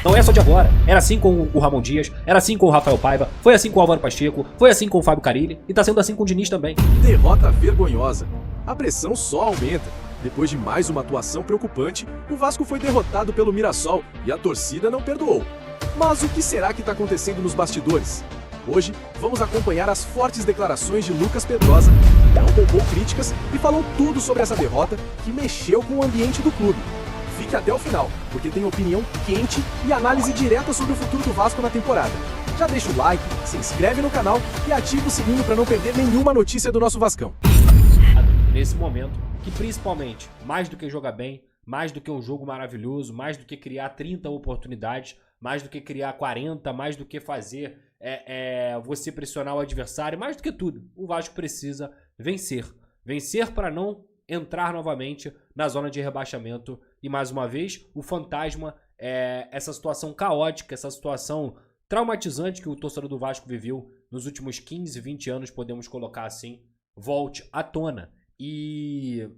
Não é só de agora. Era assim com o Ramon Dias, era assim com o Rafael Paiva, foi assim com o Álvaro Pacheco, foi assim com o Fábio Carille e tá sendo assim com o Diniz também. Derrota vergonhosa. A pressão só aumenta. Depois de mais uma atuação preocupante, o Vasco foi derrotado pelo Mirassol e a torcida não perdoou. Mas o que será que está acontecendo nos bastidores? Hoje, vamos acompanhar as fortes declarações de Lucas Pedrosa, que não poupou críticas e falou tudo sobre essa derrota que mexeu com o ambiente do clube. Fique até o final, porque tem opinião quente e análise direta sobre o futuro do Vasco na temporada. Já deixa o like, se inscreve no canal e ativa o sininho para não perder nenhuma notícia do nosso Vascão. Nesse momento, que principalmente, mais do que jogar bem, mais do que um jogo maravilhoso, mais do que criar 30 oportunidades, mais do que criar 40, mais do que fazer você pressionar o adversário, mais do que tudo, o Vasco precisa vencer. Vencer para não entrar novamente na zona de rebaixamento. E mais uma vez, o fantasma, essa situação caótica, essa situação traumatizante que o torcedor do Vasco viveu nos últimos 15, 20 anos, podemos colocar assim, volte à tona. E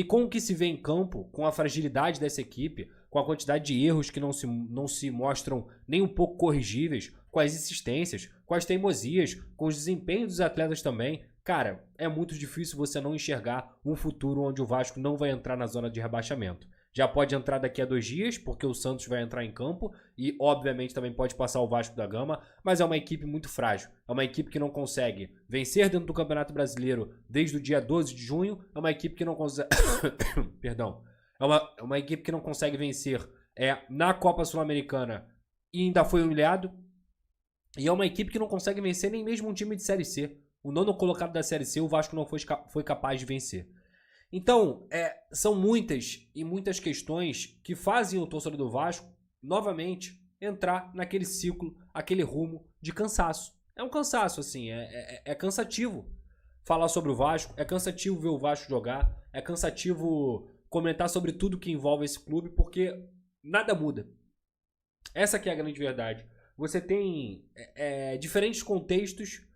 com o que se vê em campo, com a fragilidade dessa equipe, com a quantidade de erros que não se mostram nem um pouco corrigíveis, com as insistências, com as teimosias, com os desempenhos dos atletas também, cara, é muito difícil você não enxergar um futuro onde o Vasco não vai entrar na zona de rebaixamento. Já pode entrar daqui a 2 dias, porque o Santos vai entrar em campo e, obviamente, também pode passar o Vasco da Gama, mas é uma equipe muito frágil. É uma equipe que não consegue vencer dentro do Campeonato Brasileiro desde o dia 12 de junho. É uma equipe que não consegue... Perdão. É uma equipe que não consegue vencer na Copa Sul-Americana e ainda foi humilhado. E é uma equipe que não consegue vencer nem mesmo um time de Série C. O 9º colocado da Série C, o Vasco não foi capaz de vencer. Então, são muitas questões que fazem o torcedor do Vasco, novamente, entrar naquele ciclo, aquele rumo de cansaço. É um cansaço, assim, é cansativo falar sobre o Vasco, é cansativo ver o Vasco jogar, é cansativo comentar sobre tudo que envolve esse clube, porque nada muda. Essa que é a grande verdade. Você tem diferentes contextos,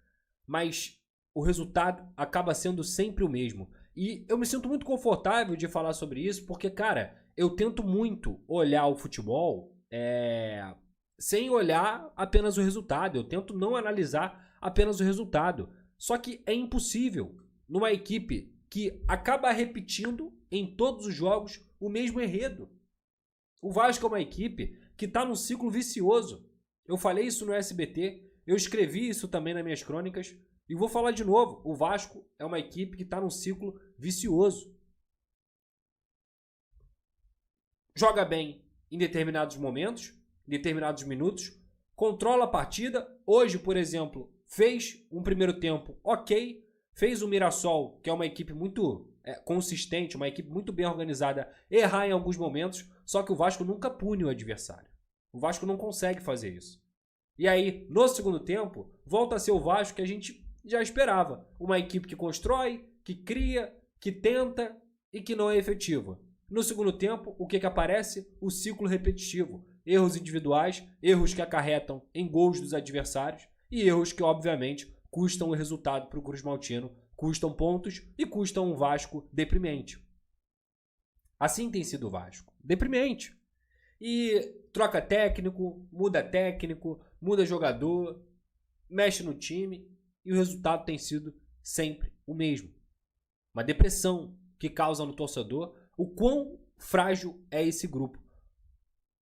mas o resultado acaba sendo sempre o mesmo. E eu me sinto muito confortável de falar sobre isso, porque, cara, eu tento muito olhar o futebol sem olhar apenas o resultado. Eu tento não analisar apenas o resultado. Só que é impossível numa equipe que acaba repetindo em todos os jogos o mesmo enredo. O Vasco é uma equipe que está num ciclo vicioso. Eu falei isso no SBT, eu escrevi isso também nas minhas crônicas. E vou falar de novo, o Vasco é uma equipe que está num ciclo vicioso. Joga bem em determinados momentos, em determinados minutos, controla a partida. Hoje, por exemplo, fez um primeiro tempo ok, fez o Mirassol, que é uma equipe muito consistente, uma equipe muito bem organizada, errar em alguns momentos, só que o Vasco nunca pune o adversário. O Vasco não consegue fazer isso. E aí, no segundo tempo, volta a ser o Vasco que a gente já esperava. Uma equipe que constrói, que cria, que tenta e que não é efetiva. No segundo tempo, o que aparece? O ciclo repetitivo. Erros individuais, erros que acarretam em gols dos adversários e erros que, obviamente, custam o resultado para o Cruz Maltino, custam pontos e custam um Vasco deprimente. Assim tem sido o Vasco. Deprimente. E troca técnico, muda jogador, mexe no time. E o resultado tem sido sempre o mesmo. Uma depressão que causa no torcedor o quão frágil é esse grupo.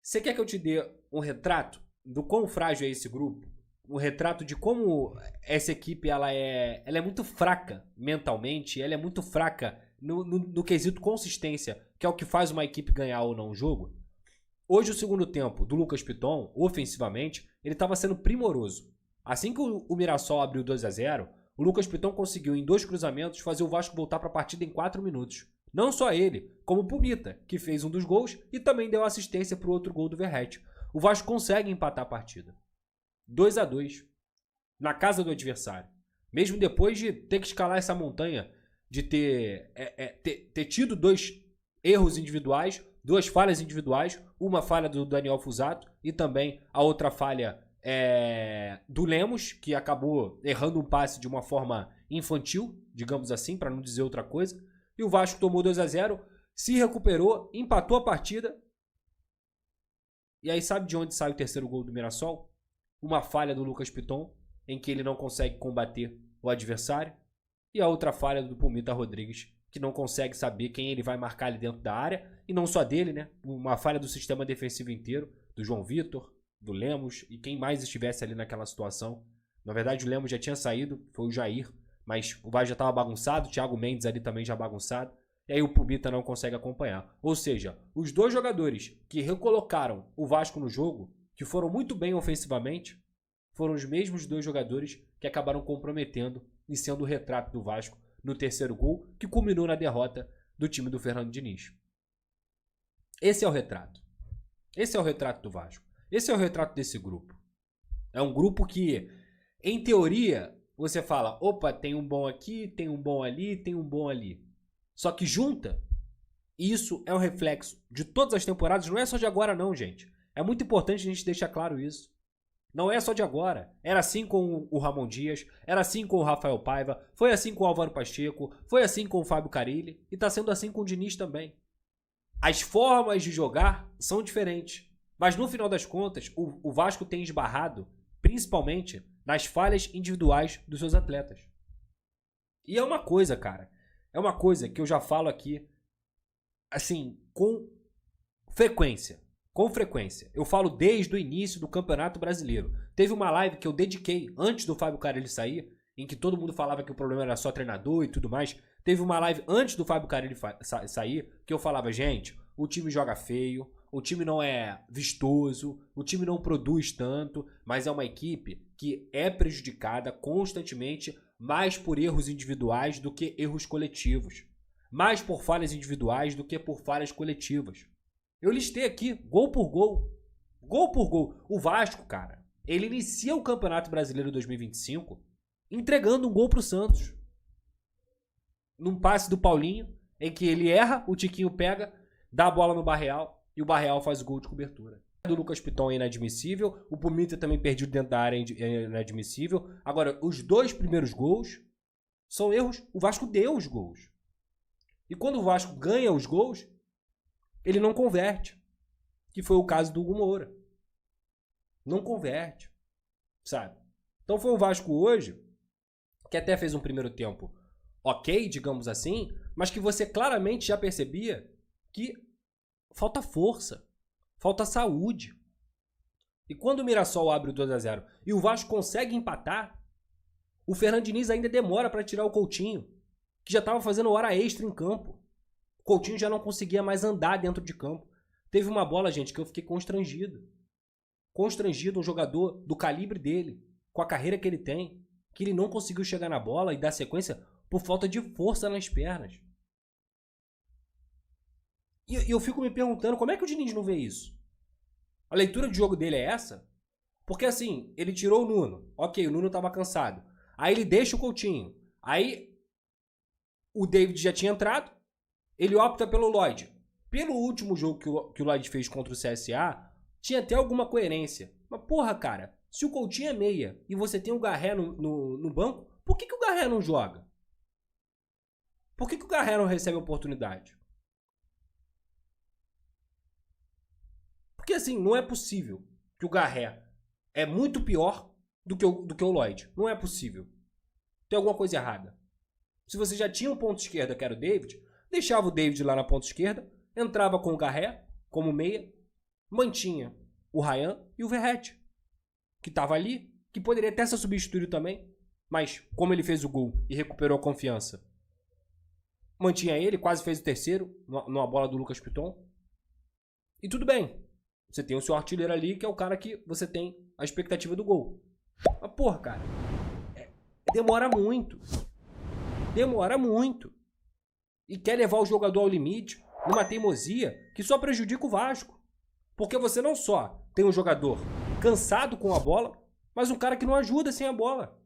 Você quer que eu te dê um retrato do quão frágil é esse grupo? Um retrato de como essa equipe ela é muito fraca mentalmente, ela é muito fraca no quesito consistência, que é o que faz uma equipe ganhar ou não o jogo? Hoje o segundo tempo do Lucas Piton, ofensivamente, ele estava sendo primoroso. Assim que o Mirassol abriu 2-0, o Lucas Piton conseguiu em 2 cruzamentos fazer o Vasco voltar para a partida em 4 minutos. Não só ele, como o Pumita, que fez um dos gols e também deu assistência para o outro gol do Verratti. O Vasco consegue empatar a partida. 2-2, na casa do adversário. Mesmo depois de ter que escalar essa montanha, de ter tido 2 erros individuais, 2 falhas individuais, uma falha do Daniel Fusato e também a outra falha do Lemos, que acabou errando um passe de uma forma infantil, digamos assim, para não dizer outra coisa. E o Vasco tomou 2-0, se recuperou, empatou a partida E aí sabe de onde sai o terceiro gol do Mirassol? Uma falha do Lucas Piton, em que ele não consegue combater o adversário. E a outra falha do Pumita Rodrigues, que não consegue saber quem ele vai marcar ali dentro da área. E não só dele, né? Uma falha do sistema defensivo inteiro, do João Vitor, do Lemos e quem mais estivesse ali naquela situação. Na verdade o Lemos já tinha saído, foi o Jair, mas o Vasco já estava bagunçado, o Thiago Mendes ali também já bagunçado. E aí o Pumita não consegue acompanhar. Ou seja, os dois jogadores que recolocaram o Vasco no jogo, que foram muito bem ofensivamente, foram os mesmos dois jogadores que acabaram comprometendo e sendo o retrato do Vasco no terceiro gol, que culminou na derrota do time do Fernando Diniz. Esse é o retrato. Esse é o retrato do Vasco. Esse é o retrato desse grupo. É um grupo que, em teoria, você fala, opa, tem um bom aqui, tem um bom ali, tem um bom ali. Só que junta, e isso é um reflexo de todas as temporadas, não é só de agora não, gente. É muito importante a gente deixar claro isso. Não é só de agora. Era assim com o Ramon Dias, era assim com o Rafael Paiva, foi assim com o Álvaro Pacheco, foi assim com o Fábio Carille e tá sendo assim com o Diniz também. As formas de jogar são diferentes, mas no final das contas, o Vasco tem esbarrado, principalmente, nas falhas individuais dos seus atletas. E é uma coisa, cara, é uma coisa que eu já falo aqui, assim, com frequência. Com frequência. Eu falo desde o início do Campeonato Brasileiro. Teve uma live que eu dediquei antes do Fábio Carille sair, em que todo mundo falava que o problema era só treinador e tudo mais. Teve uma live antes do Fábio Carille sair, que eu falava, gente, o time joga feio, o time não é vistoso, o time não produz tanto, mas é uma equipe que é prejudicada constantemente mais por erros individuais do que erros coletivos. Mais por falhas individuais do que por falhas coletivas. Eu listei aqui, gol por gol. Gol por gol. O Vasco, cara, ele inicia o Campeonato Brasileiro 2025 entregando um gol pro Santos. Num passe do Paulinho, em que ele erra, o Tiquinho pega, dá a bola no Barreal e o Barreal faz o gol de cobertura. O do Lucas Piton é inadmissível, o Pumita também perdido dentro da área é inadmissível. Agora, os dois primeiros gols são erros, o Vasco deu os gols. E quando o Vasco ganha os gols, ele não converte, que foi o caso do Hugo Moura. Não converte, sabe? Então foi o Vasco hoje, que até fez um primeiro tempo ok, digamos assim, mas que você claramente já percebia que falta força, falta saúde. E quando o Mirassol abre o 2-0 e o Vasco consegue empatar, o Fernando Diniz ainda demora para tirar o Coutinho, que já estava fazendo hora extra em campo. O Coutinho já não conseguia mais andar dentro de campo. Teve uma bola, gente, que eu fiquei constrangido. Constrangido, um jogador do calibre dele, com a carreira que ele tem, que ele não conseguiu chegar na bola e dar sequência por falta de força nas pernas. E eu fico me perguntando, como é que o Diniz não vê isso? A leitura de jogo dele é essa? Porque assim, ele tirou o Nuno. Ok, o Nuno estava cansado. Aí ele deixa o Coutinho. Aí o David já tinha entrado. Ele opta pelo Lloyd. Pelo último jogo que o Lloyd fez contra o CSA, tinha até alguma coerência. Mas porra, cara, se o Coutinho é meia e você tem o Garré no banco, por que o Garré não joga? Por que o Garré não recebe oportunidade? Porque assim, não é possível que o Garré é muito pior do que o Lloyd. Não é possível. Tem alguma coisa errada. Se você já tinha um ponto esquerda, que era o David, deixava o David lá na ponta esquerda, entrava com o Garré, como meia, mantinha o Ryan e o Verratti, que estava ali, que poderia até ser substituído também, mas como ele fez o gol e recuperou a confiança, mantinha ele, quase fez o terceiro, numa bola do Lucas Piton. E tudo bem. Você tem o seu artilheiro ali, que é o cara que você tem a expectativa do gol. Mas porra, cara, demora muito. Demora muito. E quer levar o jogador ao limite, numa teimosia que só prejudica o Vasco. Porque você não só tem um jogador cansado com a bola, mas um cara que não ajuda sem a bola.